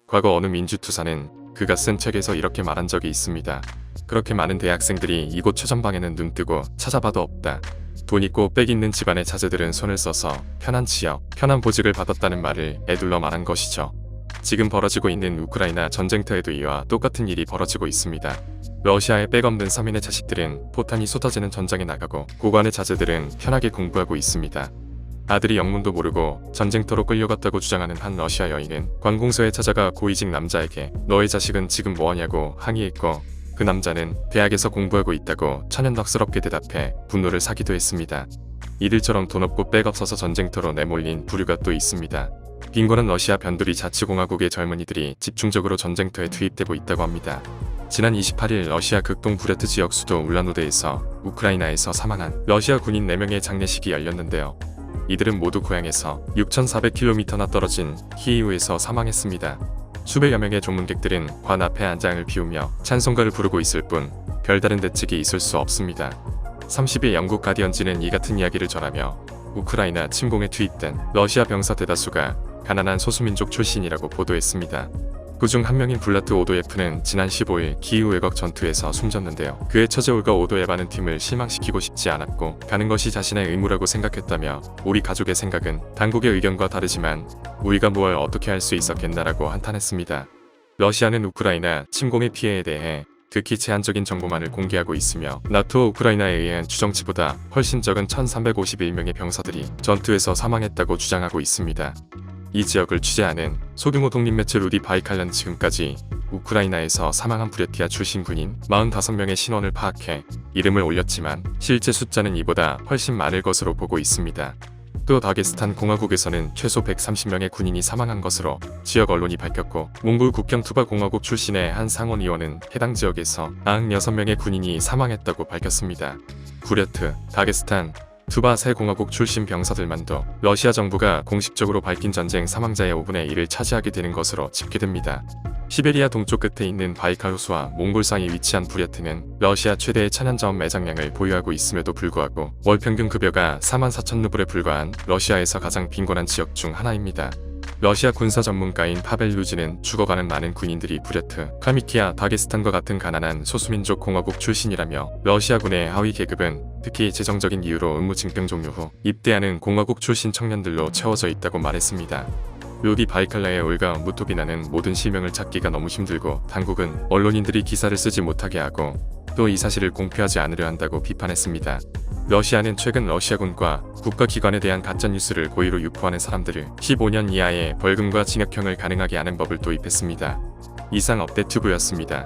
과거 어느 민주투사는 그가 쓴 책에서 이렇게 말한 적이 있습니다. 그렇게 많은 대학생들이 이곳 최전방에는 눈뜨고 찾아봐도 없다. 돈 있고 빽 있는 집안의 자제들은 손을 써서 편한 지역, 편한 보직을 받았다는 말을 에둘러 말한 것이죠. 지금 벌어지고 있는 우크라이나 전쟁터에도 이와 똑같은 일이 벌어지고 있습니다. 러시아의 빽 없는 서민의 자식들은 포탄이 쏟아지는 전장에 나가고 고관의 자제들은 편하게 공부하고 있습니다. 아들이 영문도 모르고 전쟁터로 끌려갔다고 주장하는 한 러시아 여인은 관공서에 찾아가 고위직 남자에게 너의 자식은 지금 뭐하냐고 항의했고, 그 남자는 대학에서 공부하고 있다고 천연덕스럽게 대답해 분노를 사기도 했습니다. 이들처럼 돈 없고 빽 없어서 전쟁터로 내몰린 부류가 또 있습니다. 빈곤한 러시아 변두리 자치공화국의 젊은이들이 집중적으로 전쟁터에 투입되고 있다고 합니다. 지난 28일 러시아 극동 부랴트 지역 수도 울라노드에서 우크라이나에서 사망한 러시아 군인 4명의 장례식이 열렸는데요. 이들은 모두 고향에서 6,400km나 떨어진 키이우에서 사망했습니다. 수백여 명의 조문객들은 관 앞에 안장을 피우며 찬송가를 부르고 있을 뿐 별다른 대책이 있을 수 없습니다. 30일 영국 가디언지는 이 같은 이야기를 전하며 우크라이나 침공에 투입된 러시아 병사 대다수가 가난한 소수민족 출신이라고 보도했습니다. 그중 한 명인 블라트 오도예프는 지난 15일 키이우 외곽 전투에서 숨졌는데요. 그의 처제 올가 오도예바는 팀을 실망시키고 싶지 않았고 가는 것이 자신의 의무라고 생각했다며 우리 가족의 생각은 당국의 의견과 다르지만 우리가 뭘 어떻게 할 수 있었겠나라고 한탄했습니다. 러시아는 우크라이나 침공의 피해에 대해 극히 제한적인 정보만을 공개하고 있으며 나토 우크라이나에 의한 추정치보다 훨씬 적은 1,351명의 병사들이 전투에서 사망했다고 주장하고 있습니다. 이 지역을 취재하는 소규모 독립매체 루디 바이칼란 지금까지 우크라이나에서 사망한 부랴티아 출신 군인 45명의 신원을 파악해 이름을 올렸지만 실제 숫자는 이보다 훨씬 많을 것으로 보고 있습니다. 또 다게스탄 공화국에서는 최소 130명의 군인이 사망한 것으로 지역 언론이 밝혔고, 몽골 국경 투바 공화국 출신의 한 상원 의원은 해당 지역에서 96명의 군인이 사망했다고 밝혔습니다. 부랴트, 다게스탄, 투바 세 공화국 출신 병사들만도 러시아 정부가 공식적으로 밝힌 전쟁 사망자의 5분의 1을 차지하게 되는 것으로 집계됩니다. 시베리아 동쪽 끝에 있는 바이칼 호수와 몽골 사이에 위치한 부랴트는 러시아 최대의 천연자원 매장량을 보유하고 있음에도 불구하고 월 평균 급여가 44,000루블에 불과한 러시아에서 가장 빈곤한 지역 중 하나입니다. 러시아 군사 전문가인 파벨 루지는 죽어가는 많은 군인들이 부랴트, 카미키아, 다게스탄과 같은 가난한 소수민족 공화국 출신이라며 러시아군의 하위 계급은 특히 재정적인 이유로 의무 징병 종료 후 입대하는 공화국 출신 청년들로 채워져 있다고 말했습니다. 루디 바이칼라의 올가 무토비나는 모든 실명을 찾기가 너무 힘들고 당국은 언론인들이 기사를 쓰지 못하게 하고 또 이 사실을 공표하지 않으려 한다고 비판했습니다. 러시아는 최근 러시아군과 국가기관에 대한 가짜뉴스를 고의로 유포하는 사람들을 15년 이하의 벌금과 징역형을 가능하게 하는 법을 도입했습니다. 이상 업데이트부였습니다.